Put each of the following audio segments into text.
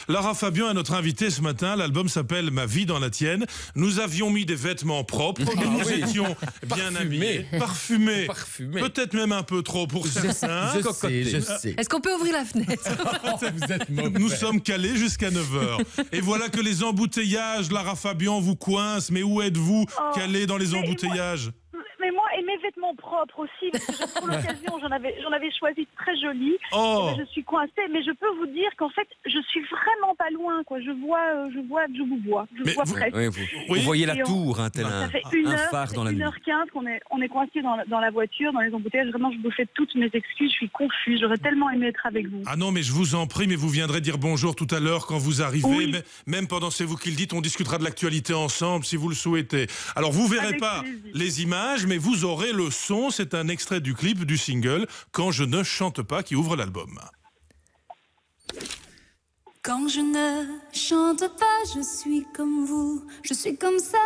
Lara Fabian est notre invitée ce matin. L'album s'appelle Ma vie dans la tienne. Nous avions mis des vêtements propres et nous étions bien habillés, parfumés. Peut-être même un peu trop pour certains. Je sais. Est-ce qu'on peut ouvrir la fenêtre? Vous êtes mauvais. Nous sommes calés jusqu'à 9h. Et voilà que les embouteillages, Lara Fabian, vous coincent. Mais où êtes-vous calés dans les embouteillages? Mais moi, et mes vêtements propres aussi, parce que pour l'occasion, j'en avais choisi très joli. Oh. Je suis coincée, mais je peux vous dire qu'en fait, je suis vraiment pas loin, quoi. Je vous vois. Je vois presque. Vous voyez la tour, hein, tel Ça fait un phare dans la nuit. 1h15 qu'on est coincé dans la voiture, dans les embouteillages. Vraiment, je vous fais toutes mes excuses. Je suis confuse. J'aurais tellement aimé être avec vous. Ah non, mais je vous en prie, mais vous viendrez dire bonjour tout à l'heure quand vous arrivez. Oui. Même pendant c'est vous qui le dites, on discutera de l'actualité ensemble si vous le souhaitez. Alors vous verrez Avec pas plaisir. les images, mais vous aurez le son. C'est un extrait du clip du single Quand je ne chante pas qui ouvre l'album. Quand je ne chante pas, je suis comme vous, je suis comme ça,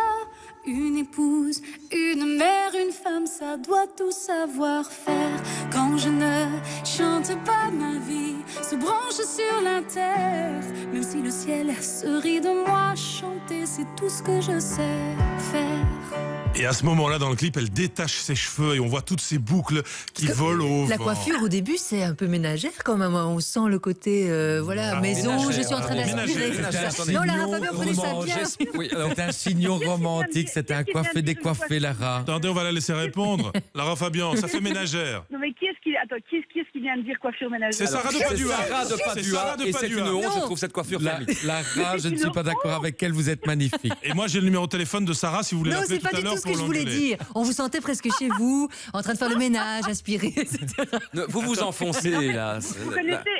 une épouse, une mère, une femme, ça doit tout savoir faire. Quand je ne chante pas, ma vie se branche sur la terre. Même si le ciel se rit de moi, chanter c'est tout ce que je sais faire. Et à ce moment-là, dans le clip, elle détache ses cheveux et on voit toutes ces boucles qui volent au La vent. coiffure au début c'est un peu ménagère quand même. On sent le côté maison. ménagère, Je suis en train d'aspirer. Non, Lara Fabian, prenez ça bien. Oui, alors c'est un signon romantique, c'est un coiffé décoiffé, Lara. Attendez, on va la laisser répondre. Lara Fabian, ça fait ménagère. Non, mais qui est-ce qui vient de dire coiffure ménagère? C'est Sarah de Padua. Sarah de C'est Padua, Sarah de et c'est une Padua. honte, je Non. trouve cette coiffure Lara, je ne suis pas d'accord avec elle, vous êtes magnifique. Et moi, j'ai le numéro de téléphone de Sarah si vous voulez Non, l'appeler c'est tout pas à du l'heure tout ce pour que je voulais l'engueuler. dire. On vous sentait presque chez vous, en train de faire le ménage, aspirer, etc. Vous vous enfoncez, là. Vous connaissez,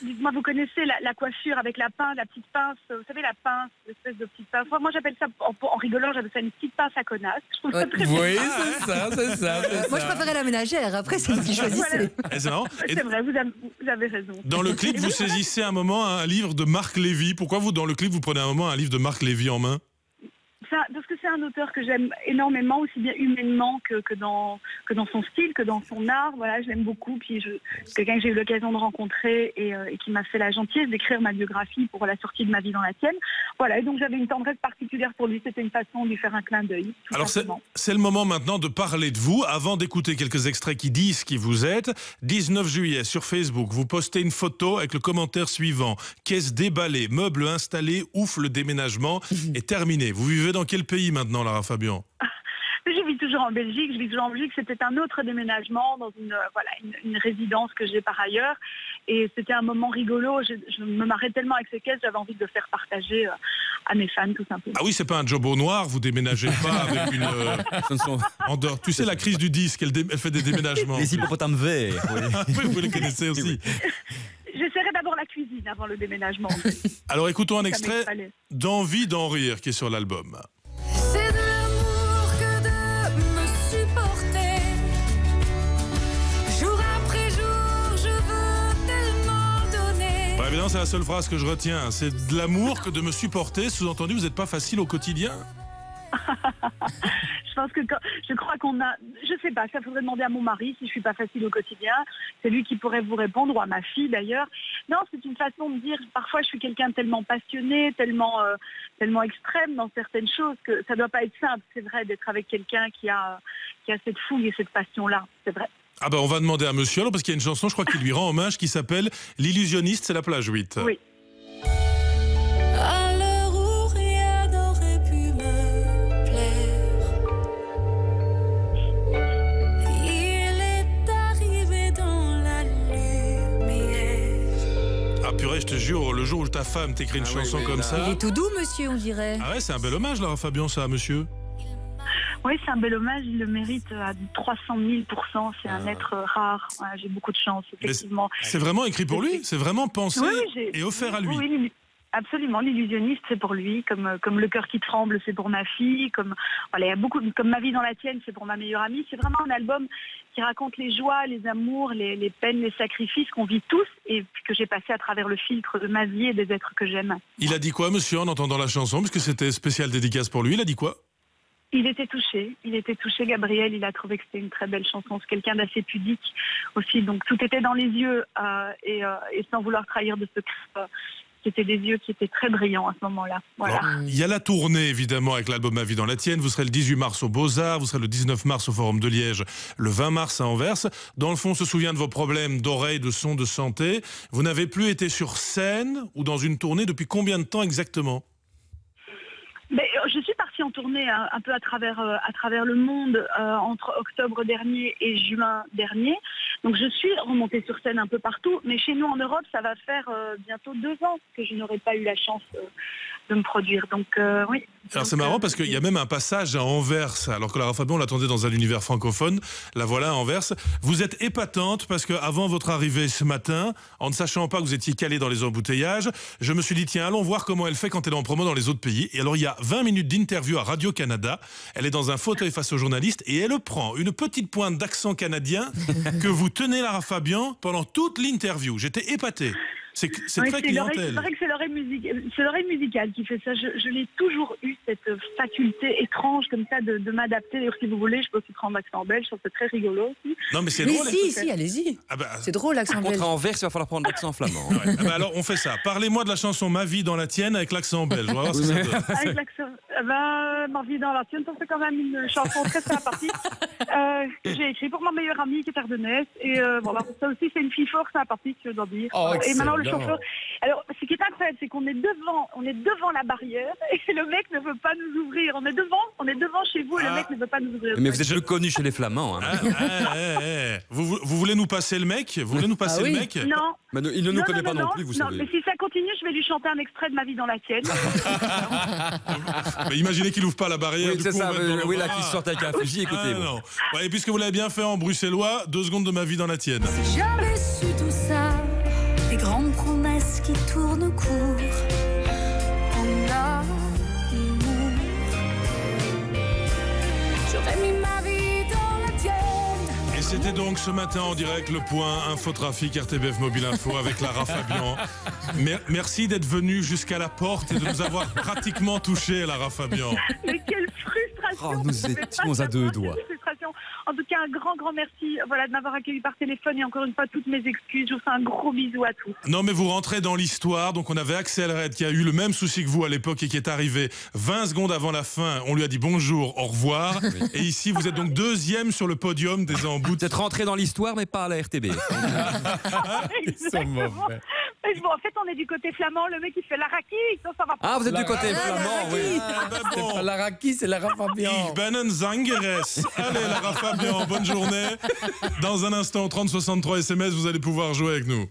dites-moi, vous connaissez la coiffure avec la pince, la petite pince, vous savez la pince, l'espèce de petite pince. Moi j'appelle ça, en rigolant, j'appelle ça une petite pince à connasse. Je trouve ça très bien. Oui, c'est ça. Moi, je préférais la ménagère. Après, c'est vous qui choisissez. Et c'est marrant. Et C'est vrai, vous avez raison. dans le clip, vous saisissez un moment un livre de Marc Lévy. Pourquoi vous, dans le clip, vous prenez un moment un livre de Marc Lévy en main? Parce que c'est un auteur que j'aime énormément, aussi bien humainement que dans son style, que dans son art. Voilà, je l'aime beaucoup. Puis c'est quelqu'un que j'ai eu l'occasion de rencontrer et qui m'a fait la gentillesse d'écrire ma biographie pour la sortie de Ma vie dans la tienne. Voilà, et donc j'avais une tendresse particulière pour lui. C'était une façon de lui faire un clin d'œil. Alors c'est le moment maintenant de parler de vous. Avant d'écouter quelques extraits qui disent qui vous êtes, 19 juillet sur Facebook, vous postez une photo avec le commentaire suivant: caisse déballée, meubles installés, ouf, le déménagement est terminé. Vous vivez dans quel pays maintenant, Lara Fabian? Je vis toujours en Belgique. C'était un autre déménagement dans une résidence que j'ai par ailleurs. Et c'était un moment rigolo. Je me marrais tellement avec ces caisses, j'avais envie de le faire partager à mes fans, tout simplement. Ah oui, c'est pas un job au noir, vous déménagez pas avec une... en dehors. Tu sais, la crise du disque, elle fait des déménagements. Les hippopotames verts. Oui, vous les connaissez aussi. J'essaierai d'abord la cuisine avant le déménagement. Alors écoutons un Ça extrait m'effraie. d'Envie d'en rire qui est sur l'album. C'est de l'amour que de me supporter. Jour après jour, je veux tellement donner. Bon, évidemment, c'est la seule phrase que je retiens. C'est de l'amour que de me supporter. Sous-entendu, vous n'êtes pas facile au quotidien? Je pense que je crois qu'on a, je sais pas, ça faudrait demander à mon mari si je suis pas facile au quotidien. C'est lui qui pourrait vous répondre, ou à ma fille d'ailleurs. Non, c'est une façon de dire. Parfois, je suis quelqu'un de tellement passionné, tellement extrême dans certaines choses que ça doit pas être simple. C'est vrai d'être avec quelqu'un qui a cette fougue et cette passion-là. C'est vrai. Ah ben, on va demander à monsieur alors, parce qu'il y a une chanson, je crois, qui lui rend hommage, qui s'appelle L'illusionniste, c'est la plage 8. Oui. À l'heure où rien n'aurait pu me plaire, il est arrivé dans la lumière. Ah purée, je te jure, le jour où ta femme t'écrit une chanson comme Il ça... est tout doux, monsieur, on dirait. Ah ouais, c'est un bel hommage, Lara Fabian, ça, monsieur. Oui, c'est un bel hommage. Il le mérite à 300 000 %. C'est un être rare. Voilà, j'ai beaucoup de chance, effectivement. C'est vraiment écrit pour lui? C'est vraiment pensé j'ai- et offert à lui? Oui, absolument. L'illusionniste, c'est pour lui. Comme Le cœur qui tremble, c'est pour ma fille. Il y a beaucoup. Comme Ma vie dans la tienne, c'est pour ma meilleure amie. C'est vraiment un album qui raconte les joies, les amours, les peines, les sacrifices qu'on vit tous et que j'ai passé à travers le filtre de ma vie et des êtres que j'aime. Il a dit quoi, monsieur, en entendant la chanson? Parce que c'était spécial dédicace pour lui, il a dit quoi? Il était touché, Gabriel, il a trouvé que c'était une très belle chanson, c'est quelqu'un d'assez pudique aussi, donc tout était dans les yeux et sans vouloir trahir de secret, c'était des yeux qui étaient très brillants à ce moment-là. Voilà. Alors, il y a la tournée évidemment avec l'album Ma vie dans la tienne, vous serez le 18 mars au Beaux-Arts, vous serez le 19 mars au Forum de Liège, le 20 mars à Anvers. Dans le fond, on se souvient de vos problèmes d'oreille, de son, de santé. Vous n'avez plus été sur scène ou dans une tournée depuis combien de temps exactement ? Mais je suis partie en tournée un peu à travers le monde entre octobre dernier et juin dernier. Donc je suis remontée sur scène un peu partout. Mais chez nous en Europe, ça va faire bientôt 2 ans que je n'aurai pas eu la chance de me produire. Donc oui. Alors c'est marrant parce qu'il y a même un passage à Anvers, alors que Lara Fabian, on l'attendait dans un univers francophone. La voilà à Anvers. Vous êtes épatante parce qu'avant votre arrivée ce matin, en ne sachant pas que vous étiez calée dans les embouteillages, je me suis dit tiens, allons voir comment elle fait quand elle est en promo dans les autres pays. Et alors il y a 20 minutes d'interview à Radio-Canada. Elle est dans un fauteuil face aux journalistes et elle prend une petite pointe d'accent canadien que vous tenez, Lara Fabian, pendant toute l'interview. J'étais épaté. C'est Oui, très clientèle. C'est vrai que c'est l'oreille musicale qui fait ça. Je l'ai toujours eu, cette faculté étrange comme ça de m'adapter. D'ailleurs, si vous voulez, je peux aussi prendre l'accent belge, c'est très rigolo aussi. Non, mais c'est Mais drôle. si, allez-y. Ah bah, C'est drôle, l'accent belge. Contre Anvers, il va falloir prendre l'accent flamand. ouais. Ah bah alors, on fait ça. Parlez-moi de la chanson Ma vie dans la tienne avec l'accent belge. On va voir si ça donne. Avec l'accent, Ma vie dans la tienne, ça c'est quand même une chanson très sympathique que j'ai écrite pour ma meilleure amie qui est ardennaise. Et voilà, ça aussi c'est une fille fort sympathique, je dois dire. Oh, Et maintenant le excellent. chauffeur. Alors, ce qui est incroyable, c'est qu'on est devant la barrière et le mec ne veut pas nous ouvrir. On est devant chez vous et le mec ne veut pas nous ouvrir. Mais vous êtes plus connu chez les Flamands. Hein. Vous voulez nous passer le mec ? Vous voulez nous passer Ah oui. le mec ? Non. Mais il ne nous connaît pas non plus, vous non, savez. mais si ça continue, je vais lui chanter un extrait de Ma vie dans la tienne. Mais imaginez qu'il ouvre pas la barrière. Oui, du c'est coup, ça. on va être dans le- Oui, là, qui sortent avec un fusil, écoutez. Ah, bon. non. Ouais, et puisque vous l'avez bien fait en bruxellois, 2 secondes de Ma vie dans la tienne. Si j'avais su tout ça, des grandes promesses qui tournent court en amour, j'aurais mis ma vie dans la tienne. Et c'était donc ce matin en direct le point Infotrafic RTBF Mobile Info avec Lara Fabian. Merci d'être venu jusqu'à la porte et de nous avoir pratiquement touché, Lara Fabian. Mais quelle frustration! Oh, nous étions à 2 doigts. Quelle frustration. En tout cas, un grand merci de m'avoir accueilli par téléphone et encore une fois, toutes mes excuses. Je vous fais un gros bisou à tous. Non, mais vous rentrez dans l'histoire. Donc, on avait Axel Red qui a eu le même souci que vous à l'époque et qui est arrivé 20 secondes avant la fin. On lui a dit bonjour, au revoir. Et ici, vous êtes donc 2e sur le podium des embouts. Vous êtes rentré dans l'histoire, mais pas à la RTB. Exactement. Mais bon, en fait, on est du côté flamand. Le mec, il fait l'araki. Ça va pas. Ah, vous êtes du côté Ah, flamand, oui. C'est pas Lara qui, c'est Lara Fabian. Ich bin ein Zangeres. Allez, Lara Fabian, bonne journée. Dans un instant, 30 63 SMS, vous allez pouvoir jouer avec nous.